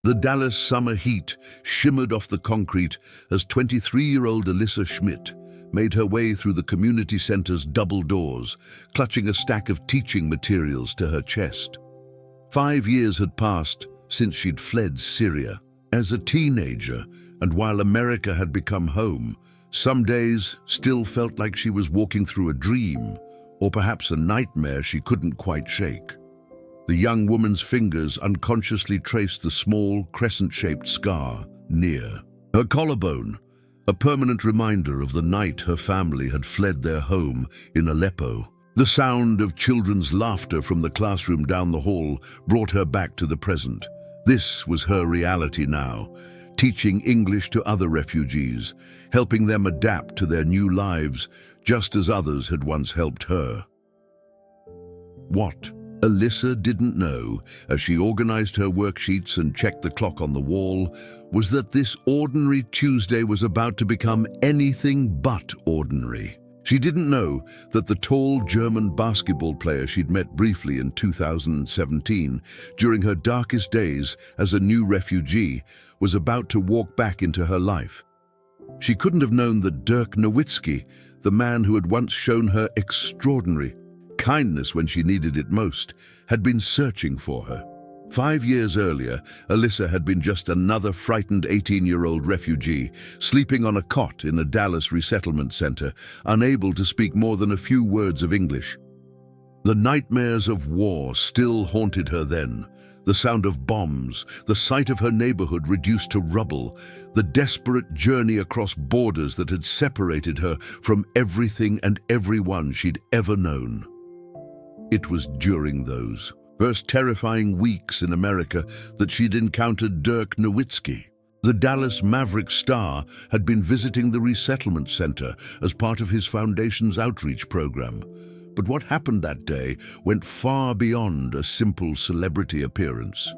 The Dallas summer heat shimmered off the concrete as 23-year-old Alyssa Schmidt made her way through the community center's double doors, clutching a stack of teaching materials to her chest. 5 years had passed since she'd fled Syria. As a teenager, and while America had become home, some days still felt like she was walking through a dream, or perhaps a nightmare she couldn't quite shake. The young woman's fingers unconsciously traced the small, crescent-shaped scar near her collarbone, a permanent reminder of the night her family had fled their home in Aleppo. The sound of children's laughter from the classroom down the hall brought her back to the present. This was her reality now, teaching English to other refugees, helping them adapt to their new lives, just as others had once helped her. What Alyssa didn't know, as she organized her worksheets and checked the clock on the wall, was that this ordinary Tuesday was about to become anything but ordinary. She didn't know that the tall German basketball player she'd met briefly in 2017, during her darkest days as a new refugee, was about to walk back into her life. She couldn't have known that Dirk Nowitzki, the man who had once shown her extraordinary kindness when she needed it most, had been searching for her. 5 years earlier, Alyssa had been just another frightened 18-year-old refugee, sleeping on a cot in a Dallas resettlement center, unable to speak more than a few words of English. The nightmares of war still haunted her then. The sound of bombs, the sight of her neighborhood reduced to rubble, the desperate journey across borders that had separated her from everything and everyone she'd ever known. It was during those first terrifying weeks in America that she'd encountered Dirk Nowitzki. The Dallas Maverick star had been visiting the resettlement center as part of his foundation's outreach program. But what happened that day went far beyond a simple celebrity appearance.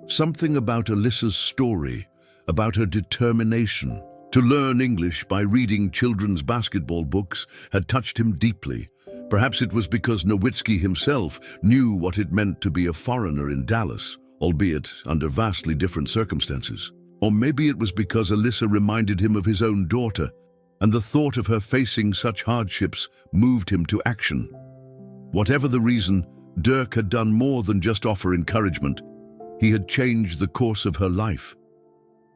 Something about Alyssa's story, about her determination to learn English by reading children's basketball books, had touched him deeply. Perhaps it was because Nowitzki himself knew what it meant to be a foreigner in Dallas, albeit under vastly different circumstances. Or maybe it was because Alyssa reminded him of his own daughter, and the thought of her facing such hardships moved him to action. Whatever the reason, Dirk had done more than just offer encouragement. He had changed the course of her life.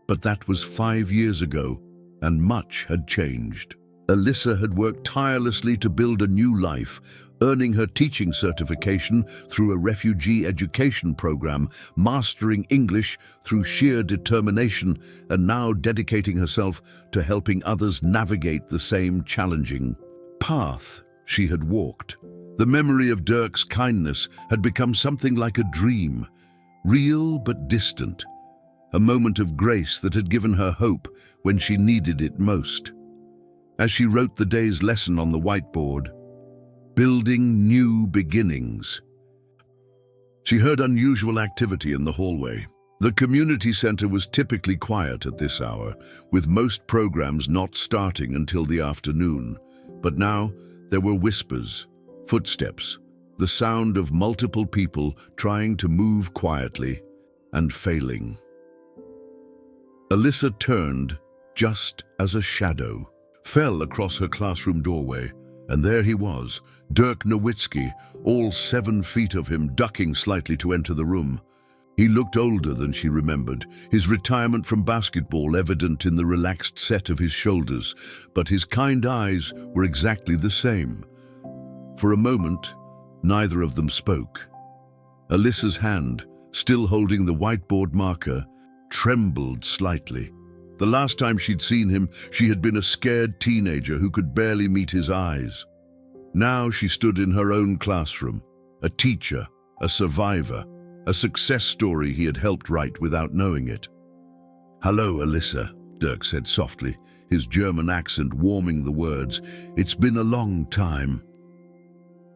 But that was 5 years ago, and much had changed. Alyssa had worked tirelessly to build a new life, earning her teaching certification through a refugee education program, mastering English through sheer determination, and now dedicating herself to helping others navigate the same challenging path she had walked. The memory of Dirk's kindness had become something like a dream, real but distant, a moment of grace that had given her hope when she needed it most. As she wrote the day's lesson on the whiteboard, building new beginnings, she heard unusual activity in the hallway. The community center was typically quiet at this hour, with most programs not starting until the afternoon. But now there were whispers, footsteps, the sound of multiple people trying to move quietly and failing. Alyssa turned just as a shadow fell across her classroom doorway, and there he was, Dirk Nowitzki, all 7 feet of him ducking slightly to enter the room. He looked older than she remembered, his retirement from basketball evident in the relaxed set of his shoulders, but his kind eyes were exactly the same. For a moment, neither of them spoke. Alyssa's hand, still holding the whiteboard marker, trembled slightly. The last time she'd seen him, she had been a scared teenager who could barely meet his eyes. Now she stood in her own classroom, a teacher, a survivor, a success story he had helped write without knowing it. "Hello, Alyssa," Dirk said softly, his German accent warming the words. "It's been a long time."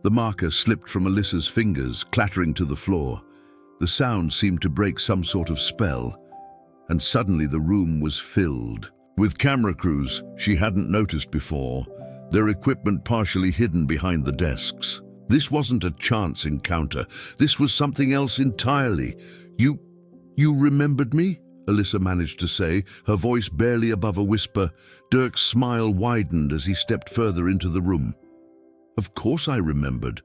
The marker slipped from Alyssa's fingers, clattering to the floor. The sound seemed to break some sort of spell, and suddenly the room was filled with camera crews she hadn't noticed before, their equipment partially hidden behind the desks. This wasn't a chance encounter. This was something else entirely. You remembered me?" Alyssa managed to say, her voice barely above a whisper. Dirk's smile widened as he stepped further into the room. Of course I remembered.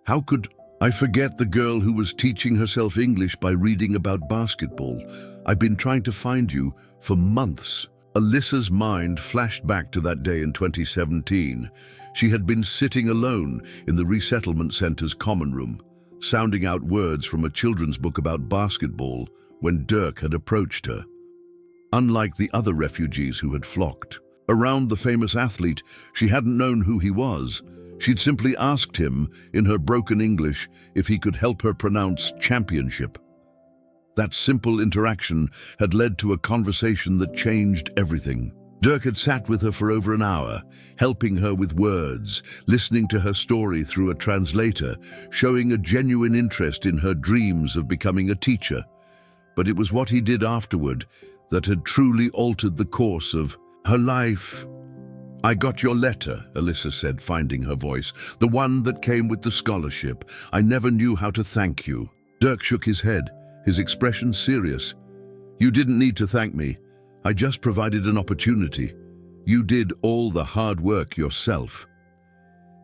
How could I forget the girl who was teaching herself English by reading about basketball? I've been trying to find you for months. Alyssa's mind flashed back to that day in 2017. She had been sitting alone in the resettlement center's common room, sounding out words from a children's book about basketball when Dirk had approached her. Unlike the other refugees who had flocked around the famous athlete, she hadn't known who he was. She'd simply asked him, in her broken English, if he could help her pronounce championship. That simple interaction had led to a conversation that changed everything. Dirk had sat with her for over an hour, helping her with words, listening to her story through a translator, showing a genuine interest in her dreams of becoming a teacher. But it was what he did afterward that had truly altered the course of her life. I got your letter, Alyssa said, finding her voice. The one that came with the scholarship. I never knew how to thank you. Dirk shook his head, his expression serious. You didn't need to thank me. I just provided an opportunity. You did all the hard work yourself.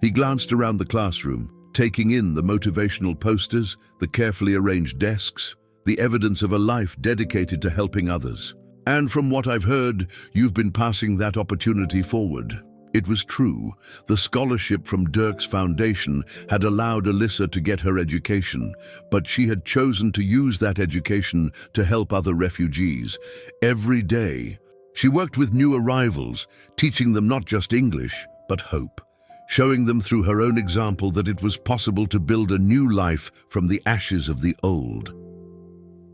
He glanced around the classroom, taking in the motivational posters, the carefully arranged desks, the evidence of a life dedicated to helping others. And from what I've heard, you've been passing that opportunity forward. It was true. The scholarship from Dirk's foundation had allowed Alyssa to get her education, but she had chosen to use that education to help other refugees. Every day, she worked with new arrivals, teaching them not just English, but hope, showing them through her own example that it was possible to build a new life from the ashes of the old.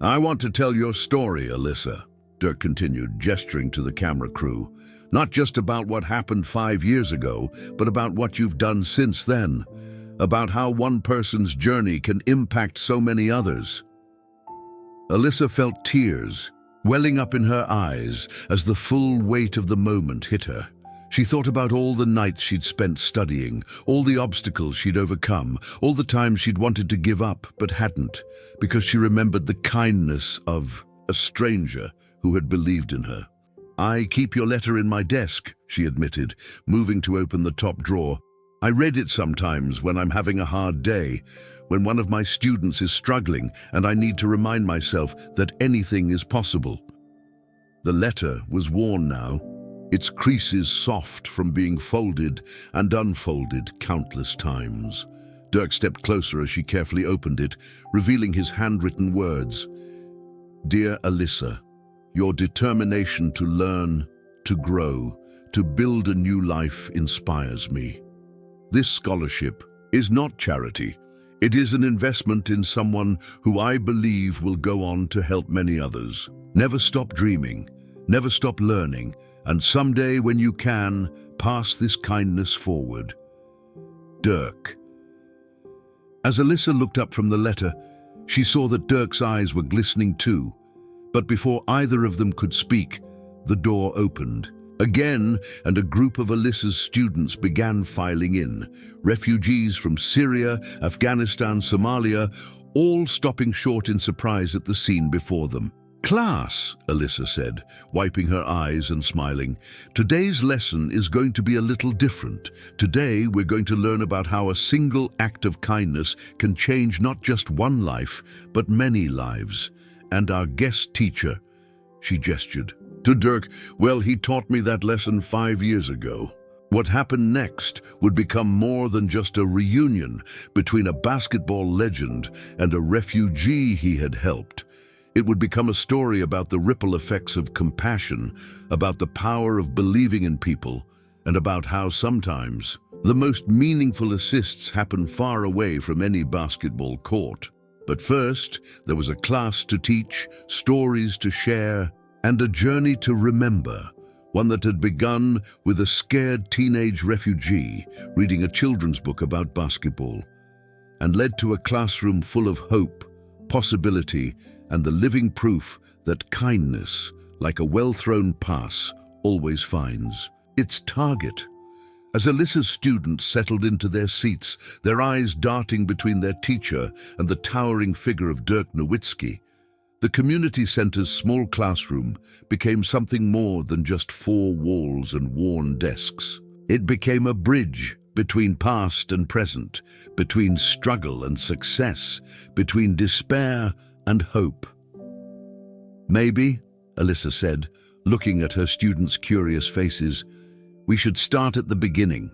I want to tell your story, Alyssa, Dirk continued, gesturing to the camera crew. Not just about what happened 5 years ago, but about what you've done since then. About how one person's journey can impact so many others. Alyssa felt tears welling up in her eyes as the full weight of the moment hit her. She thought about all the nights she'd spent studying, all the obstacles she'd overcome, all the times she'd wanted to give up but hadn't, because she remembered the kindness of a stranger who had believed in her. I keep your letter in my desk, she admitted, moving to open the top drawer. I read it sometimes when I'm having a hard day, when one of my students is struggling and I need to remind myself that anything is possible. The letter was worn now, its creases soft from being folded and unfolded countless times. Dirk stepped closer as she carefully opened it, revealing his handwritten words. Dear Alyssa, your determination to learn, to grow, to build a new life inspires me. This scholarship is not charity. It is an investment in someone who I believe will go on to help many others. Never stop dreaming, never stop learning, and someday when you can, pass this kindness forward. Dirk. As Alyssa looked up from the letter, she saw that Dirk's eyes were glistening too. But before either of them could speak, the door opened again, and a group of Alyssa's students began filing in. Refugees from Syria, Afghanistan, Somalia, all stopping short in surprise at the scene before them. Class, Alyssa said, wiping her eyes and smiling. Today's lesson is going to be a little different. Today we're going to learn about how a single act of kindness can change not just one life, but many lives. And our guest teacher, she gestured to Dirk, well, he taught me that lesson 5 years ago. What happened next would become more than just a reunion between a basketball legend and a refugee he had helped. It would become a story about the ripple effects of compassion, about the power of believing in people, and about how sometimes the most meaningful assists happen far away from any basketball court. But first, there was a class to teach, stories to share, and a journey to remember, one that had begun with a scared teenage refugee reading a children's book about basketball, and led to a classroom full of hope, possibility, and the living proof that kindness, like a well-thrown pass, always finds its target. As Alyssa's students settled into their seats, their eyes darting between their teacher and the towering figure of Dirk Nowitzki, The community center's small classroom became something more than just four walls and worn desks. It became a bridge between past and present, between struggle and success, between despair and hope. "Maybe," Alyssa said, looking at her students' curious faces, "we should start at the beginning."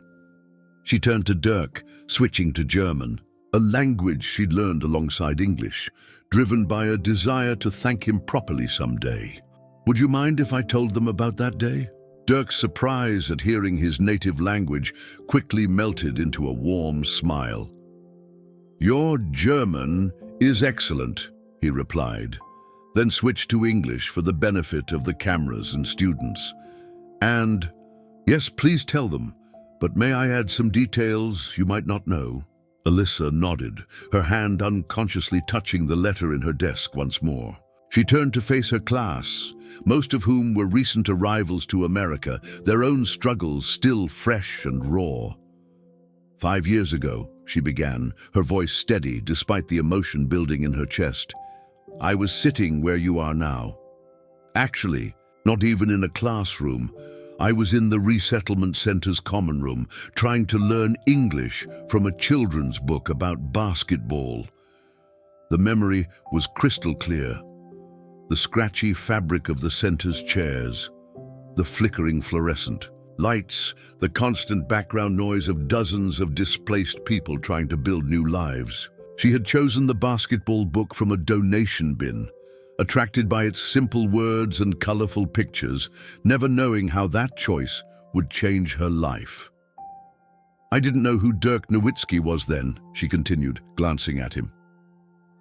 She turned to Dirk, switching to German, a language she'd learned alongside English, driven by a desire to thank him properly someday. "Would you mind if I told them about that day?" Dirk's surprise at hearing his native language quickly melted into a warm smile. "Your German is excellent," he replied, then switched to English for the benefit of the cameras and students. "And, yes, please tell them, but may I add some details you might not know?" Alyssa nodded, her hand unconsciously touching the letter in her desk once more. She turned to face her class, most of whom were recent arrivals to America, their own struggles still fresh and raw. "5 years ago," she began, her voice steady despite the emotion building in her chest, "I was sitting where you are now. Actually, not even in a classroom. I was in the resettlement center's common room, trying to learn English from a children's book about basketball." The memory was crystal clear. The scratchy fabric of the center's chairs, the flickering fluorescent lights, the constant background noise of dozens of displaced people trying to build new lives. She had chosen the basketball book from a donation bin, attracted by its simple words and colorful pictures, never knowing how that choice would change her life. "I didn't know who Dirk Nowitzki was then," she continued, glancing at him.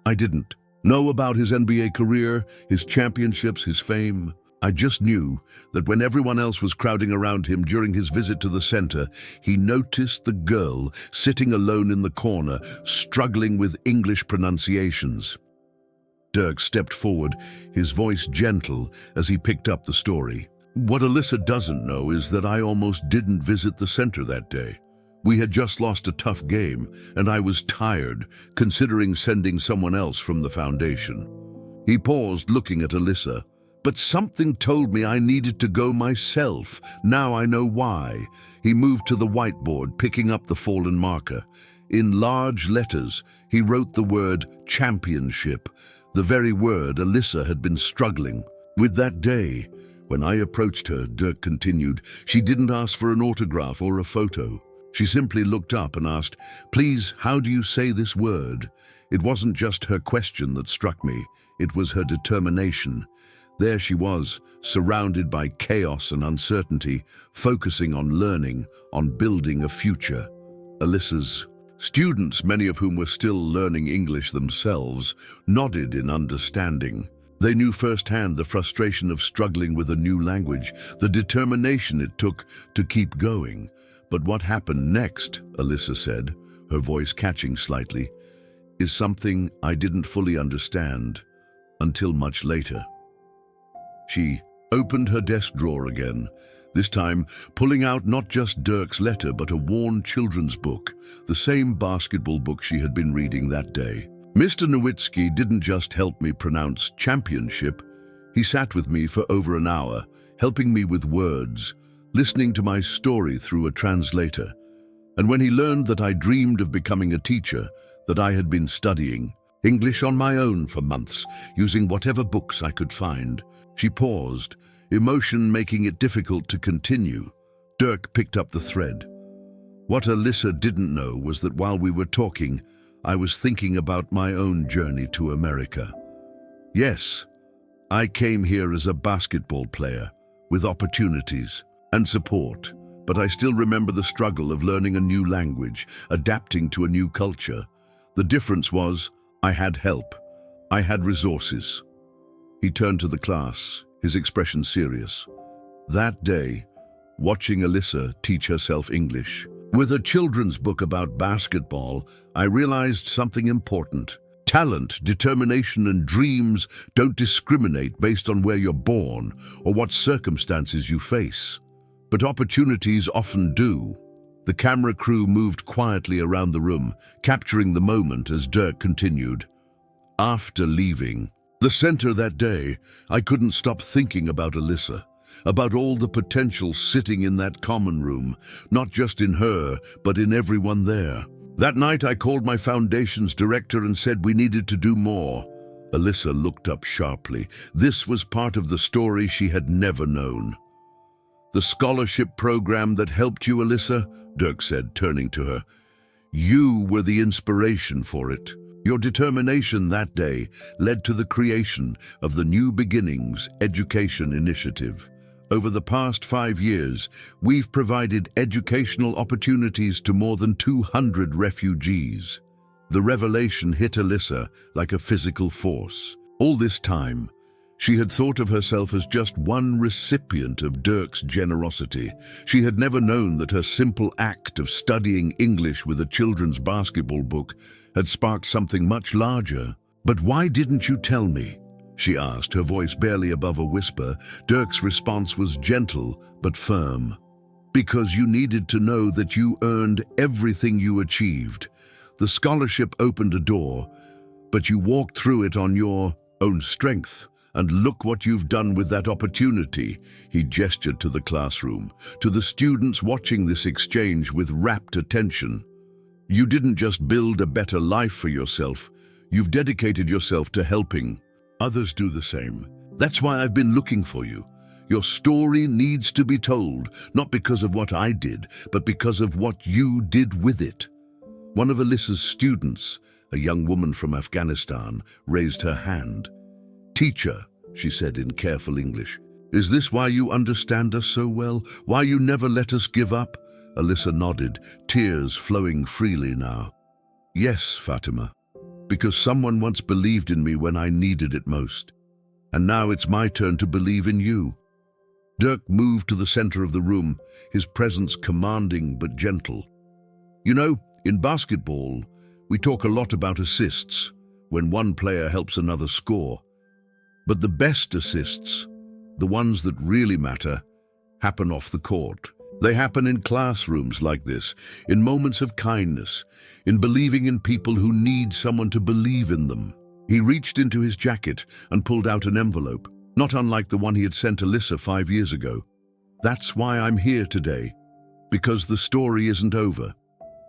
"I didn't know about his NBA career, his championships, his fame. I just knew that when everyone else was crowding around him during his visit to the center, he noticed the girl sitting alone in the corner, struggling with English pronunciations." Dirk stepped forward, his voice gentle as he picked up the story. "What Alyssa doesn't know is that I almost didn't visit the center that day. We had just lost a tough game, and I was tired, considering sending someone else from the foundation." He paused, looking at Alyssa. "But something told me I needed to go myself. Now I know why." He moved to the whiteboard, picking up the fallen marker. In large letters, he wrote the word championship, the very word Alyssa had been struggling with that day. "When I approached her," Dirk continued, "she didn't ask for an autograph or a photo. She simply looked up and asked, 'Please, how do you say this word?' It wasn't just her question that struck me, it was her determination. There she was, surrounded by chaos and uncertainty, focusing on learning, on building a future." Alyssa's students, many of whom were still learning English themselves, nodded in understanding. They knew firsthand the frustration of struggling with a new language, the determination it took to keep going. "But what happened next," Alyssa said, her voice catching slightly, "is something I didn't fully understand until much later." She opened her desk drawer again, this time pulling out not just Dirk's letter but a worn children's book, the same basketball book she had been reading that day. "Mr. Nowitzki didn't just help me pronounce championship. He sat with me for over an hour, helping me with words, listening to my story through a translator. And when he learned that I dreamed of becoming a teacher, that I had been studying English on my own for months, using whatever books I could find." She paused, emotion making it difficult to continue. Dirk picked up the thread. "What Alyssa didn't know was that while we were talking, I was thinking about my own journey to America. Yes, I came here as a basketball player, with opportunities and support, but I still remember the struggle of learning a new language, adapting to a new culture. The difference was, I had help. I had resources." He turned to the class, his expression serious. That day, watching Alyssa teach herself English with a children's book about basketball, I realized something important. Talent, determination, and dreams don't discriminate based on where you're born or what circumstances you face. But opportunities often do. The camera crew moved quietly around the room, capturing the moment as Dirk continued. "After leaving, The center that day, I couldn't stop thinking about Alyssa, about all the potential sitting in that common room, not just in her, but in everyone there. That night I called my foundation's director and said we needed to do more. Alyssa looked up sharply. This was part of the story she had never known. "The scholarship program that helped you, Alyssa," Dirk said, turning to her. "You were the inspiration for it. Your determination that day led to the creation of the New Beginnings Education Initiative. Over the past 5 years, we've provided educational opportunities to more than 200 refugees." The revelation hit Alyssa like a physical force. All this time, she had thought of herself as just one recipient of Dirk's generosity. She had never known that her simple act of studying English with a children's basketball book had sparked something much larger. "But why didn't you tell me?" she asked, her voice barely above a whisper. Dirk's response was gentle but firm. "Because you needed to know that you earned everything you achieved. The scholarship opened a door, but you walked through it on your own strength. And look what you've done with that opportunity." He gestured to the classroom, to the students watching this exchange with rapt attention. "You didn't just build a better life for yourself, you've dedicated yourself to helping others do the same. That's why I've been looking for you. Your story needs to be told, not because of what I did, but because of what you did with it." One of Alyssa's students, a young woman from Afghanistan, raised her hand. "Teacher," she said in careful English, "is this why you understand us so well? Why you never let us give up?" Alyssa nodded, tears flowing freely now. "Yes, Fatima, because someone once believed in me when I needed it most. And now it's my turn to believe in you." Dirk moved to the center of the room, his presence commanding but gentle. "You know, in basketball, we talk a lot about assists, when one player helps another score. But the best assists, the ones that really matter, happen off the court. They happen in classrooms like this, in moments of kindness, in believing in people who need someone to believe in them." He reached into his jacket and pulled out an envelope, not unlike the one he had sent Alyssa 5 years ago. "That's why I'm here today, because the story isn't over.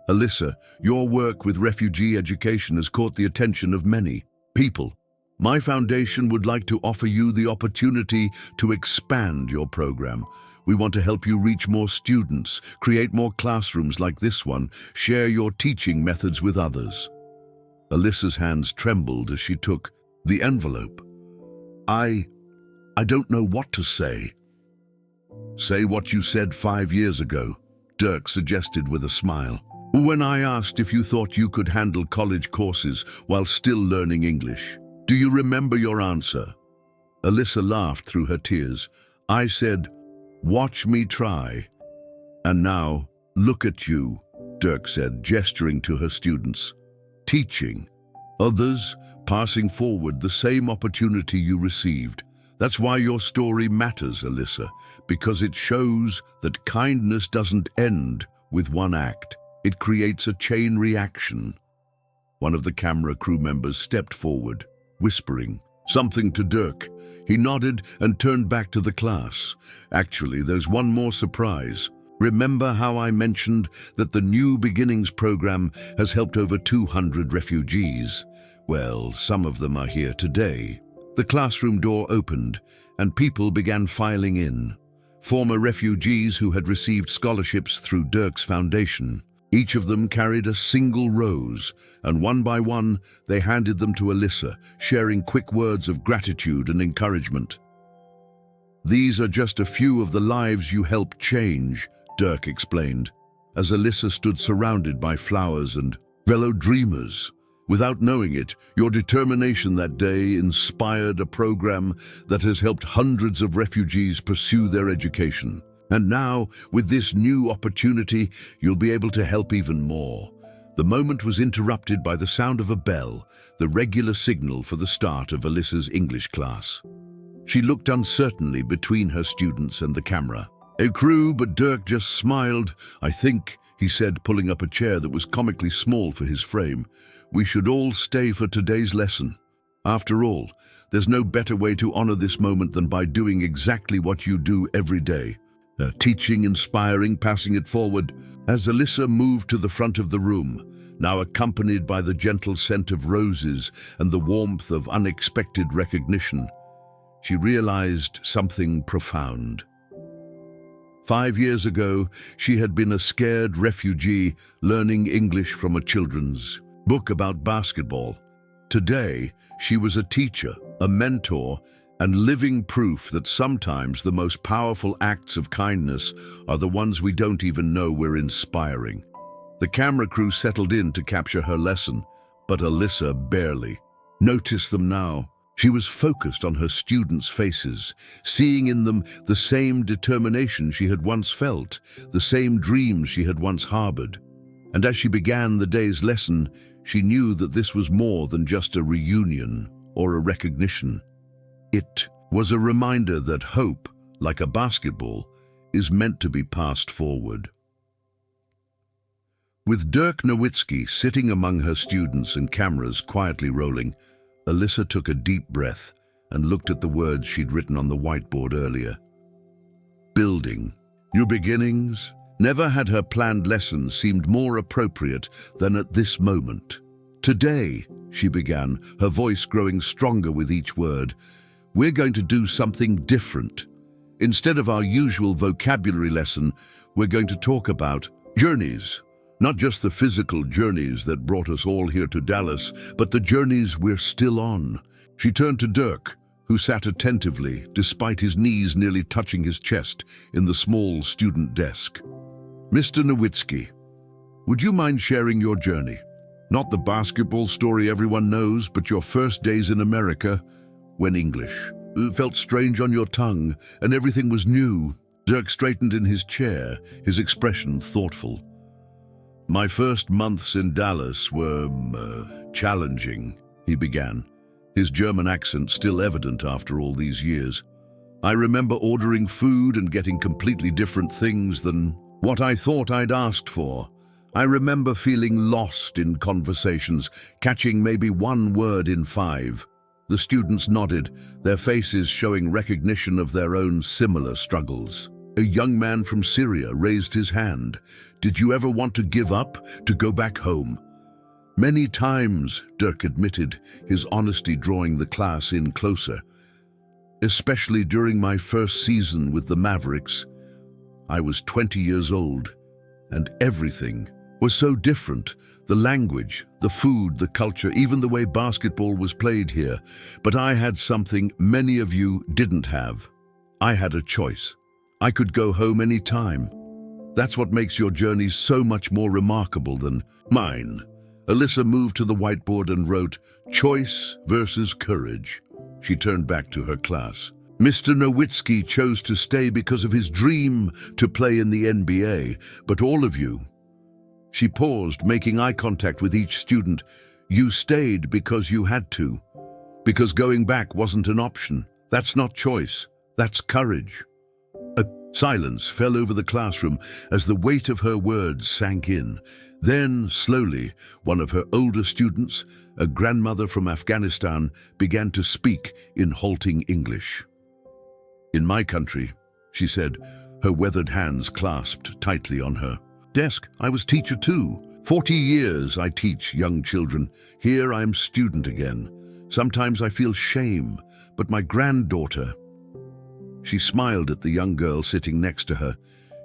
Alyssa, your work with refugee education has caught the attention of many people. My foundation would like to offer you the opportunity to expand your program. We want to help you reach more students, create more classrooms like this one, share your teaching methods with others." Alyssa's hands trembled as she took the envelope. I don't know what to say." "Say what you said 5 years ago," Dirk suggested with a smile. "When I asked if you thought you could handle college courses while still learning English. Do you remember your answer?" Alyssa laughed through her tears. "I said, 'Watch me try.' And now, look at you," Dirk said, gesturing to her students. "Teaching others, passing forward the same opportunity you received. That's why your story matters, Alyssa, because it shows that kindness doesn't end with one act. It creates a chain reaction." One of the camera crew members stepped forward, whispering something to Dirk. He nodded and turned back to the class. "Actually, there's one more surprise. Remember how I mentioned that the New Beginnings program has helped over 200 refugees? Well, some of them are here today." The classroom door opened, and people began filing in. Former refugees who had received scholarships through Dirk's foundation. Each of them carried a single rose, and one by one they handed them to Alyssa, sharing quick words of gratitude and encouragement. "These are just a few of the lives you helped change," Dirk explained, as Alyssa stood surrounded by flowers and fellow dreamers. Without knowing it, your determination that day inspired a program that has helped hundreds of refugees pursue their education. And now, with this new opportunity, you'll be able to help even more. The moment was interrupted by the sound of a bell, the regular signal for the start of Alyssa's English class. She looked uncertainly between her students and the camera. "A crew," but Dirk just smiled. "I think," he said, pulling up a chair that was comically small for his frame, "we should all stay for today's lesson. After all, There's no better way to honor this moment than by doing exactly what you do every day. Teaching, inspiring, passing it forward. As Alyssa moved to the front of the room, now accompanied by the gentle scent of roses and the warmth of unexpected recognition, she realized something profound. 5 years ago, she had been a scared refugee learning English from a children's book about basketball. Today, she was a teacher, a mentor, and living proof that sometimes the most powerful acts of kindness are the ones we don't even know we're inspiring. The camera crew settled in to capture her lesson, but Alyssa barely. Notice them now. She was focused on her students' faces, seeing in them the same determination she had once felt, the same dreams she had once harbored. And as she began the day's lesson, she knew that this was more than just a reunion or a recognition. It was a reminder that hope, like a basketball, is meant to be passed forward. With Dirk Nowitzki sitting among her students and cameras quietly rolling, Alyssa took a deep breath and looked at the words she'd written on the whiteboard earlier. Building. New beginnings. Never had her planned lesson seemed more appropriate than at this moment. Today, she began, her voice growing stronger with each word, we're going to do something different. Instead of our usual vocabulary lesson, we're going to talk about journeys. Not just the physical journeys that brought us all here to Dallas, but the journeys we're still on. She turned to Dirk, who sat attentively, despite his knees nearly touching his chest, in the small student desk. Mr. Nowitzki, would you mind sharing your journey? Not the basketball story everyone knows, but your first days in America, when English felt strange on your tongue and everything was new. Dirk straightened in his chair, his expression thoughtful. My first months in Dallas were challenging, he began, his German accent still evident after all these years. I remember ordering food and getting completely different things than what I thought I'd asked for. I remember feeling lost in conversations, catching maybe one word in 5. The students nodded, their faces showing recognition of their own similar struggles. A young man from Syria raised his hand. Did you ever want to give up, to go back home? Many times, Dirk admitted, his honesty drawing the class in closer. Especially during my first season with the Mavericks. I was 20 years old, and everything was so different. The language, the food, the culture, even the way basketball was played here. But I had something many of you didn't have. I had a choice. I could go home any time. That's what makes your journey so much more remarkable than mine. Alyssa moved to the whiteboard and wrote, choice versus courage. She turned back to her class. Mr. Nowitzki chose to stay because of his dream to play in the NBA, but all of you. She paused, making eye contact with each student. You stayed because you had to. Because going back wasn't an option. That's not choice. That's courage. A silence fell over the classroom as the weight of her words sank in. Then, slowly, one of her older students, a grandmother from Afghanistan, began to speak in halting English. In my country, she said, her weathered hands clasped tightly on her desk. I was teacher too. 40 years I teach young children. Here I am student again. Sometimes I feel shame, but my granddaughter... She smiled at the young girl sitting next to her.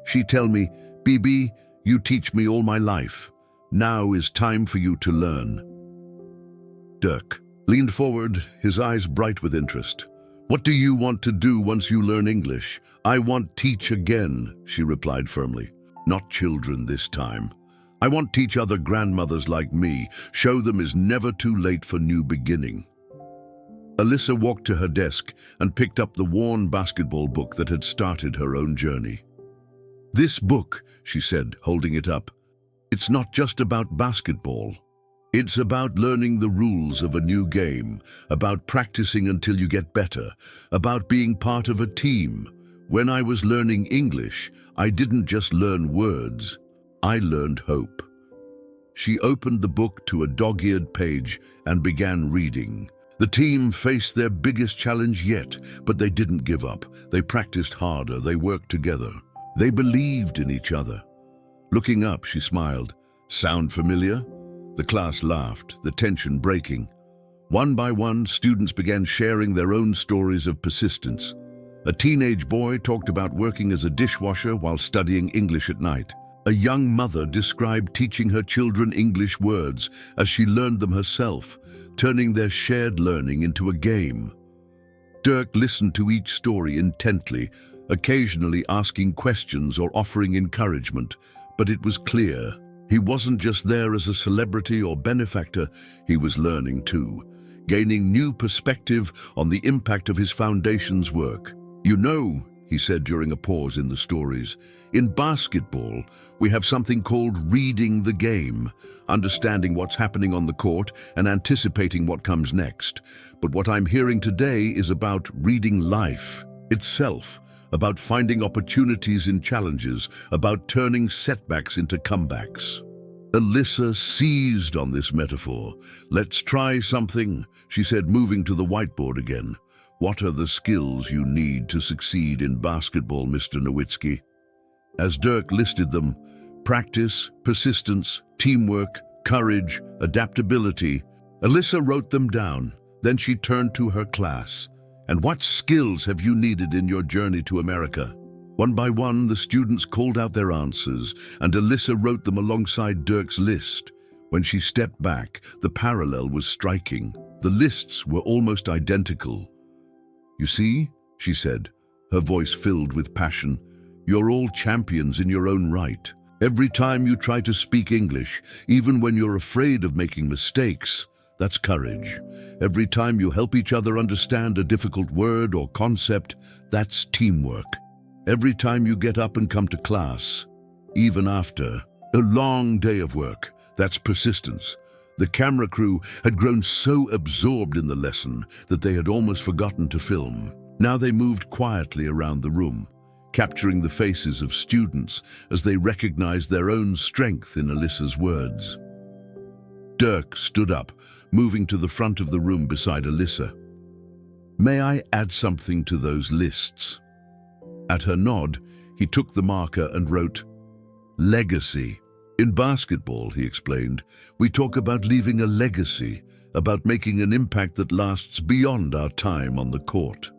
She tell me, Bibi, you teach me all my life. Now is time for you to learn. Dirk leaned forward, his eyes bright with interest. What do you want to do once you learn English? I want teach again, she replied firmly. Not children this time. I want teach other grandmothers like me, show them it's never too late for new beginning. Alyssa walked to her desk and picked up the worn basketball book that had started her own journey. This book, she said, holding it up, it's not just about basketball. It's about learning the rules of a new game, about practicing until you get better, about being part of a team. When I was learning English, I didn't just learn words, I learned hope. She opened the book to a dog-eared page and began reading. The team faced their biggest challenge yet, but they didn't give up. They practiced harder, they worked together. They believed in each other. Looking up, she smiled. Sound familiar? The class laughed, the tension breaking. One by one, students began sharing their own stories of persistence. A teenage boy talked about working as a dishwasher while studying English at night. A young mother described teaching her children English words as she learned them herself, turning their shared learning into a game. Dirk listened to each story intently, occasionally asking questions or offering encouragement, but it was clear he wasn't just there as a celebrity or benefactor, he was learning too, gaining new perspective on the impact of his foundation's work. You know, he said during a pause in the stories, in basketball, we have something called reading the game, understanding what's happening on the court and anticipating what comes next. But what I'm hearing today is about reading life itself, about finding opportunities in challenges, about turning setbacks into comebacks. Alyssa seized on this metaphor. Let's try something, she said, moving to the whiteboard again. What are the skills you need to succeed in basketball, Mr. Nowitzki? As Dirk listed them, practice, persistence, teamwork, courage, adaptability, Alyssa wrote them down. Then she turned to her class. And what skills have you needed in your journey to America? One by one, the students called out their answers, and Alyssa wrote them alongside Dirk's list. When she stepped back, the parallel was striking. The lists were almost identical. You see, she said, her voice filled with passion, you're all champions in your own right. Every time you try to speak English, even when you're afraid of making mistakes, that's courage. Every time you help each other understand a difficult word or concept, that's teamwork. Every time you get up and come to class, even after a long day of work, that's persistence. The camera crew had grown so absorbed in the lesson that they had almost forgotten to film. Now they moved quietly around the room, capturing the faces of students as they recognized their own strength in Alyssa's words. Dirk stood up, moving to the front of the room beside Alyssa. May I add something to those lists? At her nod, he took the marker and wrote, Legacy. In basketball, he explained, we talk about leaving a legacy, about making an impact that lasts beyond our time on the court.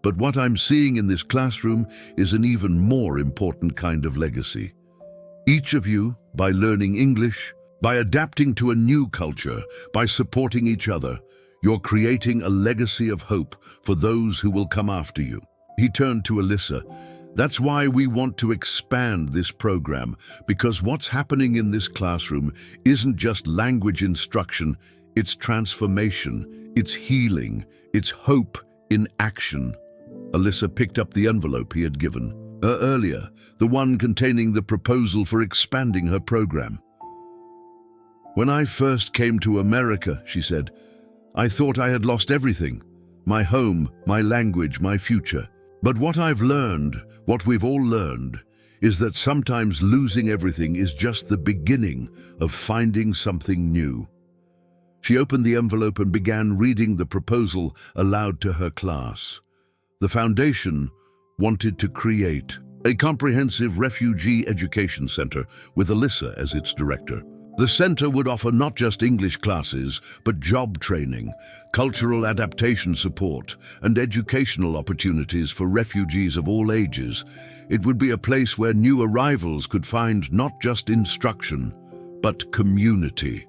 But what I'm seeing in this classroom is an even more important kind of legacy. Each of you, by learning English, by adapting to a new culture, by supporting each other, you're creating a legacy of hope for those who will come after you. He turned to Alyssa. That's why we want to expand this program, because what's happening in this classroom isn't just language instruction, it's transformation, it's healing, it's hope in action. Alyssa picked up the envelope he had given her earlier, the one containing the proposal for expanding her program. When I first came to America, she said, I thought I had lost everything, my home, my language, my future. But what I've learned, what we've all learned, is that sometimes losing everything is just the beginning of finding something new. She opened the envelope and began reading the proposal aloud to her class. The foundation wanted to create a comprehensive refugee education center with Alyssa as its director. The center would offer not just English classes, but job training, cultural adaptation support, and educational opportunities for refugees of all ages. It would be a place where new arrivals could find not just instruction, but community.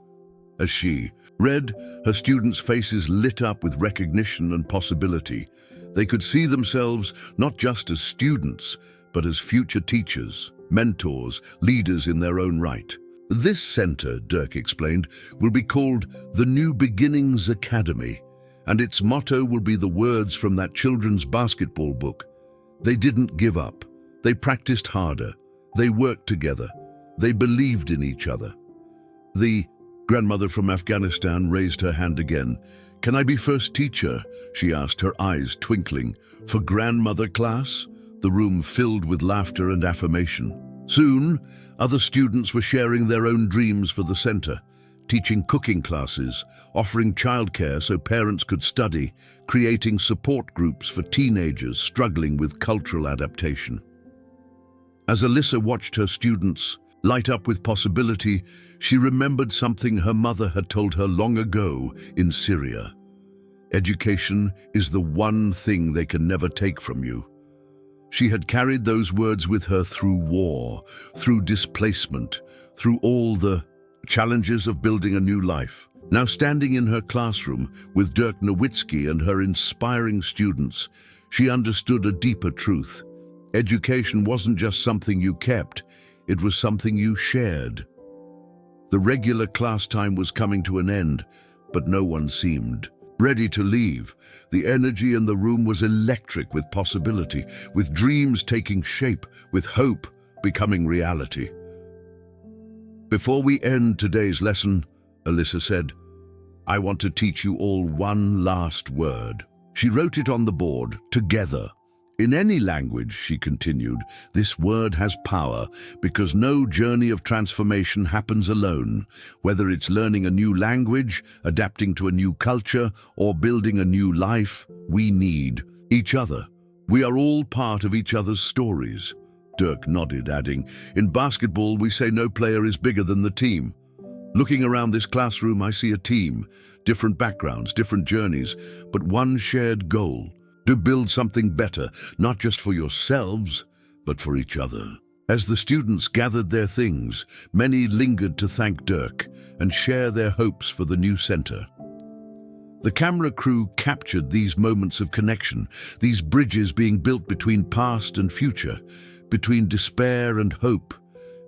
As she read, her students' faces lit up with recognition and possibility. They could see themselves not just as students, but as future teachers, mentors, leaders in their own right. This center, Dirk explained, will be called the New Beginnings Academy, and its motto will be the words from that children's basketball book. They didn't give up. They practiced harder. They worked together. They believed in each other. The grandmother from Afghanistan raised her hand again. Can I be first teacher? She asked, her eyes twinkling. For grandmother class? The room filled with laughter and affirmation. Soon, other students were sharing their own dreams for the center. teaching cooking classes, offering childcare so parents could study, creating support groups for teenagers struggling with cultural adaptation. As Alyssa watched her students light up with possibility, she remembered something her mother had told her long ago in Syria. Education is the one thing they can never take from you. She had carried those words with her through war, through displacement, through all the challenges of building a new life. Now standing in her classroom with Dirk Nowitzki and her inspiring students, she understood a deeper truth. Education wasn't just something you kept, it was something you shared. The regular class time was coming to an end, but no one seemed ready to leave. The energy in the room was electric with possibility, with dreams taking shape, with hope becoming reality. Before we end today's lesson, Alyssa said, I want to teach you all one last word. She wrote it on the board, together. In any language, she continued, this word has power because no journey of transformation happens alone. Whether it's learning a new language, adapting to a new culture, or building a new life, we need each other. We are all part of each other's stories. Dirk nodded, adding, in basketball, we say no player is bigger than the team. Looking around this classroom, I see a team, different backgrounds, different journeys, but one shared goal. To build something better, not just for yourselves, but for each other. As the students gathered their things, many lingered to thank Dirk and share their hopes for the new center. The camera crew captured these moments of connection, these bridges being built between past and future, between despair and hope,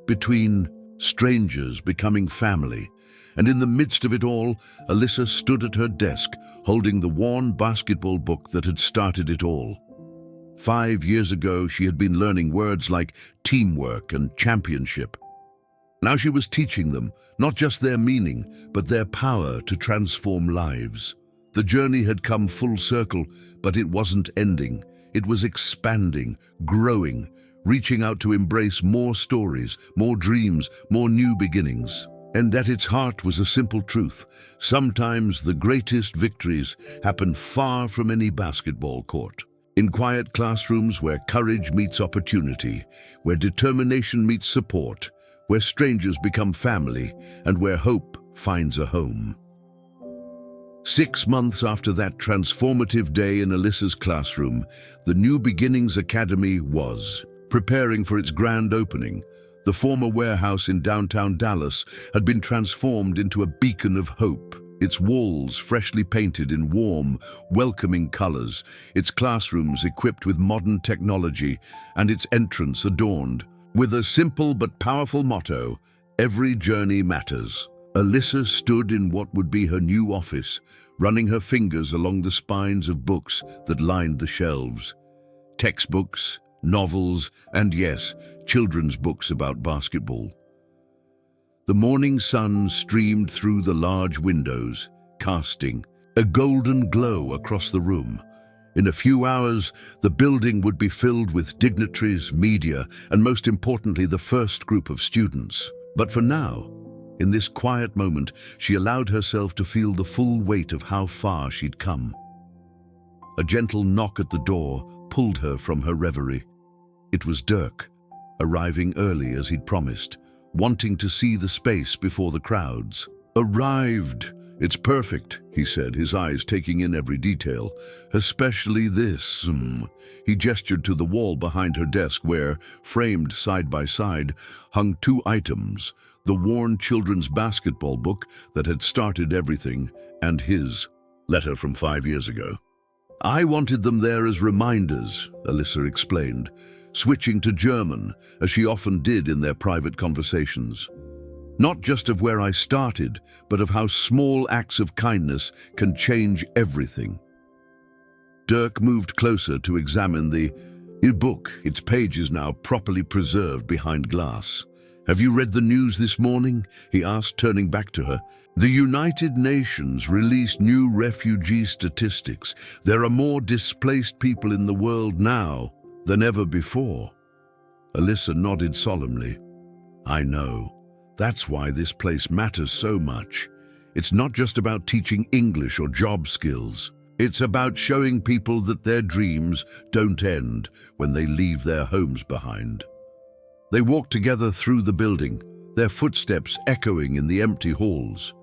between strangers becoming family. And in the midst of it all, Alyssa stood at her desk, holding the worn basketball book that had started it all. 5 years ago, she had been learning words like teamwork and championship. Now she was teaching them, not just their meaning, but their power to transform lives. The journey had come full circle, but it wasn't ending. It was expanding, growing, reaching out to embrace more stories, more dreams, more new beginnings. And at its heart was a simple truth. Sometimes the greatest victories happen far from any basketball court. In quiet classrooms where courage meets opportunity, where determination meets support, where strangers become family, and where hope finds a home. 6 months after that transformative day in Alyssa's classroom, the New Beginnings Academy was preparing for its grand opening. The former warehouse in downtown Dallas had been transformed into a beacon of hope, its walls freshly painted in warm, welcoming colors, its classrooms equipped with modern technology, and its entrance adorned with a simple but powerful motto, every journey matters. Alyssa stood in what would be her new office, running her fingers along the spines of books that lined the shelves. Textbooks, novels, and yes, children's books about basketball. The morning sun streamed through the large windows, casting a golden glow across the room. In a few hours, the building would be filled with dignitaries, media, and most importantly, the first group of students. But for now, in this quiet moment, she allowed herself to feel the full weight of how far she'd come. A gentle knock at the door pulled her from her reverie. It was Dirk, arriving early as he'd promised, wanting to see the space before the crowds. Arrived! It's perfect, he said, his eyes taking in every detail. Especially this. He gestured to the wall behind her desk where, framed side by side, hung 2 items, the worn children's basketball book that had started everything, and his letter from 5 years ago. I wanted them there as reminders, Alyssa explained, switching to German, as she often did in their private conversations. Not just of where I started, but of how small acts of kindness can change everything. Dirk moved closer to examine the book. Its page is now properly preserved behind glass. Have you read the news this morning? He asked, turning back to her. The United Nations released new refugee statistics. There are more displaced people in the world now than ever before. Alyssa nodded solemnly. I know. That's why this place matters so much. It's not just about teaching English or job skills. It's about showing people that their dreams don't end when they leave their homes behind. They walked together through the building, their footsteps echoing in the empty halls.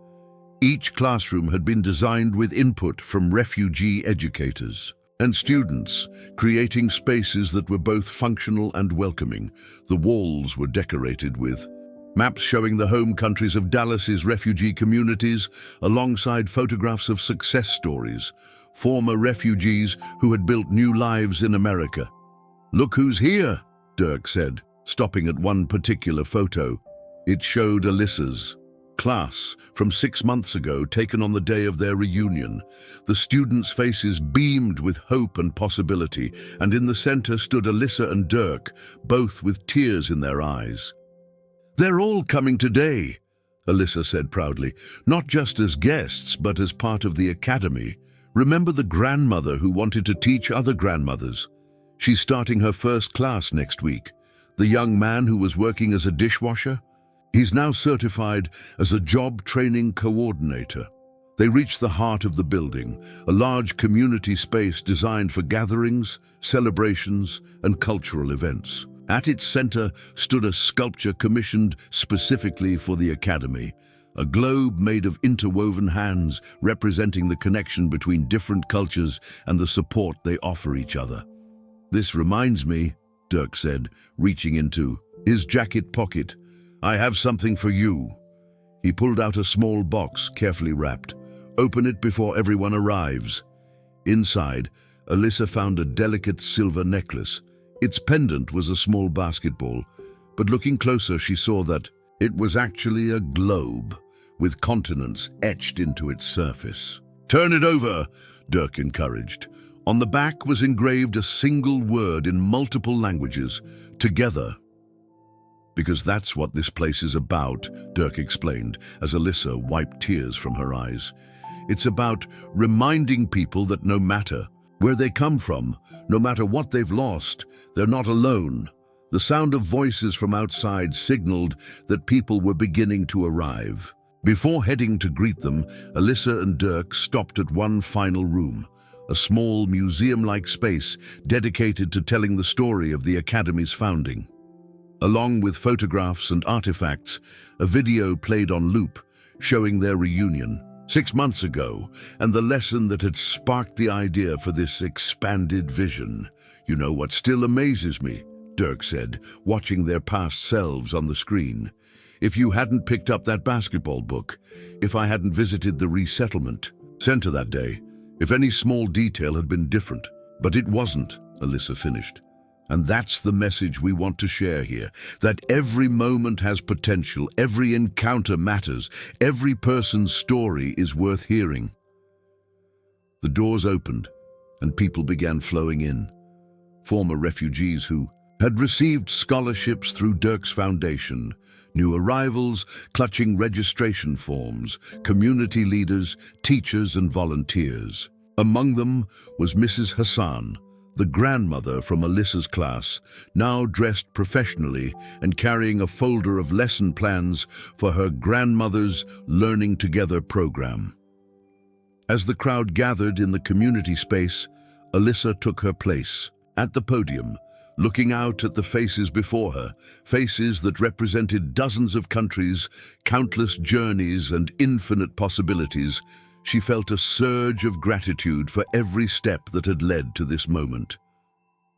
Each classroom had been designed with input from refugee educators and students, creating spaces that were both functional and welcoming. The walls were decorated with maps showing the home countries of Dallas's refugee communities, alongside photographs of success stories, former refugees who had built new lives in America. "Look who's here," Dirk said, stopping at one particular photo. It showed Alyssa's class from 6 months ago, taken on the day of their reunion. The students' faces beamed with hope and possibility, and in the center stood Alyssa and Dirk, both with tears in their eyes. "They're all coming today," Alyssa said proudly, "not just as guests, but as part of the academy. Remember the grandmother who wanted to teach other grandmothers? She's starting her first class next week. The young man who was working as a dishwasher? He's now certified as a job training coordinator." They reached the heart of the building, a large community space designed for gatherings, celebrations, and cultural events. At its center stood a sculpture commissioned specifically for the academy, a globe made of interwoven hands representing the connection between different cultures and the support they offer each other. "This reminds me," Dirk said, reaching into his jacket pocket, "I have something for you." He pulled out a small box, carefully wrapped. "Open it before everyone arrives." Inside, Alyssa found a delicate silver necklace. Its pendant was a small basketball, but looking closer she saw that it was actually a globe, with continents etched into its surface. "Turn it over," Dirk encouraged. On the back was engraved a single word in multiple languages: "Together." "Because that's what this place is about," Dirk explained, as Alyssa wiped tears from her eyes. "It's about reminding people that no matter where they come from, no matter what they've lost, they're not alone." The sound of voices from outside signaled that people were beginning to arrive. Before heading to greet them, Alyssa and Dirk stopped at one final room, a small museum-like space dedicated to telling the story of the Academy's founding. Along with photographs and artifacts, a video played on loop, showing their reunion 6 months ago, and the lesson that had sparked the idea for this expanded vision. "You know what still amazes me," Dirk said, watching their past selves on the screen. "If you hadn't picked up that basketball book, if I hadn't visited the resettlement center that day, if any small detail had been different." "But it wasn't," Alyssa finished. "And that's the message we want to share here, that every moment has potential, every encounter matters, every person's story is worth hearing." The doors opened, and people began flowing in. Former refugees who had received scholarships through Dirk's foundation, new arrivals clutching registration forms, community leaders, teachers, and volunteers. Among them was Mrs. Hassan, the grandmother from Alyssa's class, now dressed professionally and carrying a folder of lesson plans for her grandmother's Learning Together program. As the crowd gathered in the community space, Alyssa took her place at the podium, looking out at the faces before her, faces that represented dozens of countries, countless journeys, and infinite possibilities. She felt a surge of gratitude for every step that had led to this moment.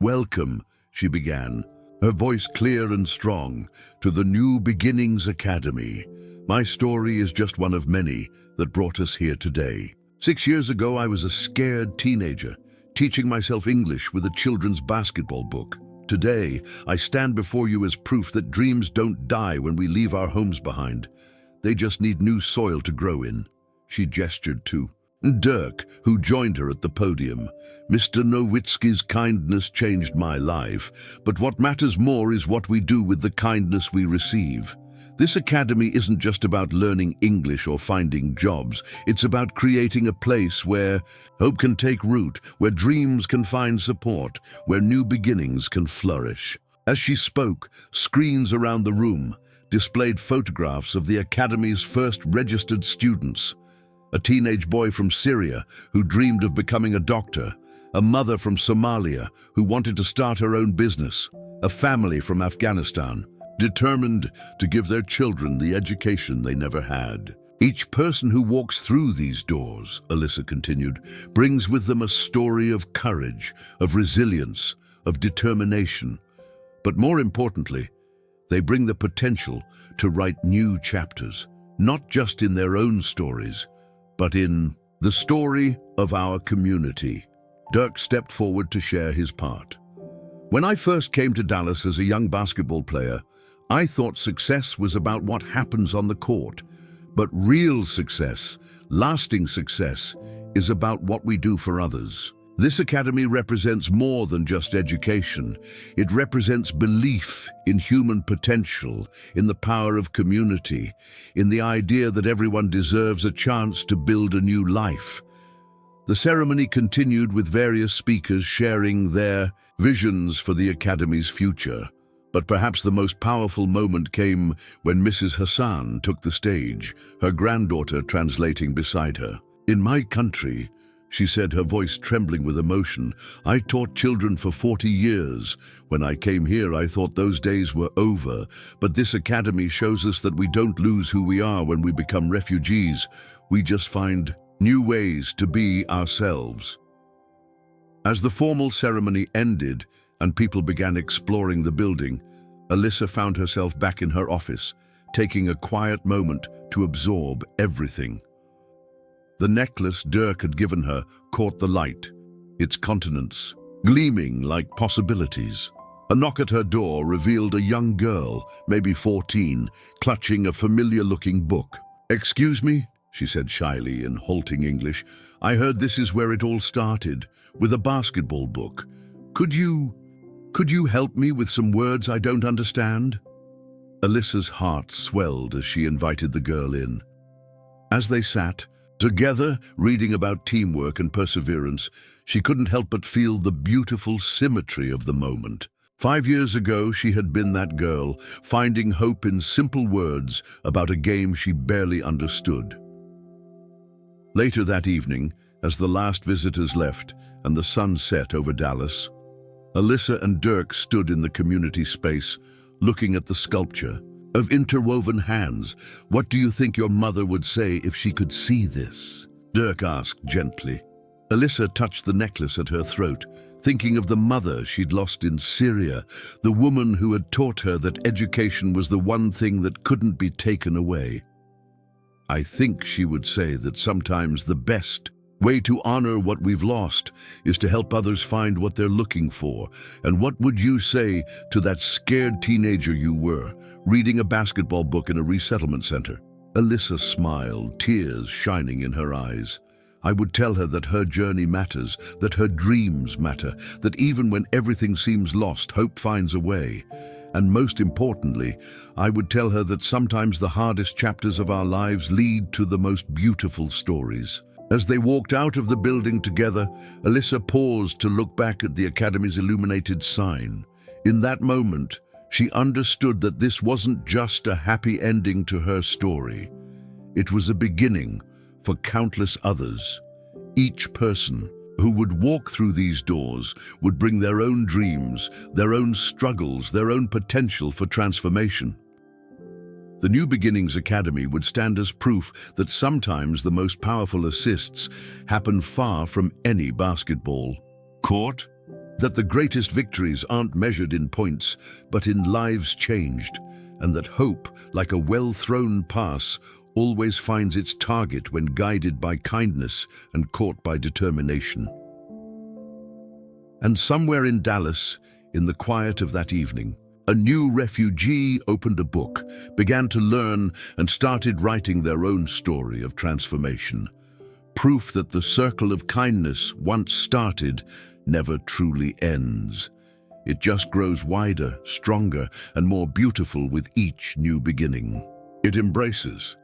"Welcome," she began, her voice clear and strong, "to the New Beginnings Academy. My story is just one of many that brought us here today. 6 years ago, I was a scared teenager, teaching myself English with a children's basketball book. Today, I stand before you as proof that dreams don't die when we leave our homes behind. They just need new soil to grow in." She gestured to Dirk, who joined her at the podium. "Mr. Nowitzki's kindness changed my life, but what matters more is what we do with the kindness we receive. This academy isn't just about learning English or finding jobs. It's about creating a place where hope can take root, where dreams can find support, where new beginnings can flourish." As she spoke, screens around the room, displayed photographs of the academy's first registered students: a teenage boy from Syria who dreamed of becoming a doctor, a mother from Somalia who wanted to start her own business, a family from Afghanistan determined to give their children the education they never had. Each person who walks through these doors, Alyssa continued, brings with them a story of courage, of resilience, of determination. But more importantly, they bring the potential to write new chapters, not just in their own stories, but in the story of our community. Dirk stepped forward to share his part. When I first came to Dallas as a young basketball player, I thought success was about what happens on the court. But real success, lasting success, is about what we do for others. This academy represents more than just education. It represents belief in human potential, in the power of community, in the idea that everyone deserves a chance to build a new life. The ceremony continued with various speakers sharing their visions for the academy's future. But perhaps the most powerful moment came when Mrs. Hassan took the stage, her granddaughter translating beside her. "In my country," she said, her voice trembling with emotion, "I taught children for 40 years. When I came here, I thought those days were over. But this academy shows us that we don't lose who we are when we become refugees. We just find new ways to be ourselves." As the formal ceremony ended and people began exploring the building, Alyssa found herself back in her office, taking a quiet moment to absorb everything. The necklace Dirk had given her caught the light, its continents gleaming like possibilities. A knock at her door revealed a young girl, maybe 14, clutching a familiar-looking book. "Excuse me," she said shyly in halting English. "I heard this is where it all started, with a basketball book. Could you help me with some words I don't understand?" Alyssa's heart swelled as she invited the girl in. As they sat together, reading about teamwork and perseverance, she couldn't help but feel the beautiful symmetry of the moment. 5 years ago, she had been that girl, finding hope in simple words about a game she barely understood. Later that evening, as the last visitors left and the sun set over Dallas, Alyssa and Dirk stood in the community space, looking at the sculpture of interwoven hands. "What do you think your mother would say if she could see this?" Dirk asked gently. Alyssa touched the necklace at her throat, thinking of the mother she'd lost in Syria, the woman who had taught her that education was the one thing that couldn't be taken away. "I think she would say that sometimes the best way to honor what we've lost is to help others find what they're looking for. And what would you say to that scared teenager you were, reading a basketball book in a resettlement center?" Alyssa smiled, tears shining in her eyes. "I would tell her that her journey matters, that her dreams matter, that even when everything seems lost, hope finds a way. And most importantly, I would tell her that sometimes the hardest chapters of our lives lead to the most beautiful stories." As they walked out of the building together, Alyssa paused to look back at the Academy's illuminated sign. In that moment, she understood that this wasn't just a happy ending to her story. It was a beginning for countless others. Each person who would walk through these doors would bring their own dreams, their own struggles, their own potential for transformation. The New Beginnings Academy would stand as proof that sometimes the most powerful assists happen far from any basketball court, that the greatest victories aren't measured in points, but in lives changed, and that hope, like a well-thrown pass, always finds its target when guided by kindness and caught by determination. And somewhere in Dallas, in the quiet of that evening, a new refugee opened a book, began to learn, and started writing their own story of transformation. Proof that the circle of kindness, once started, never truly ends. It just grows wider, stronger, and more beautiful with each new beginning. It embraces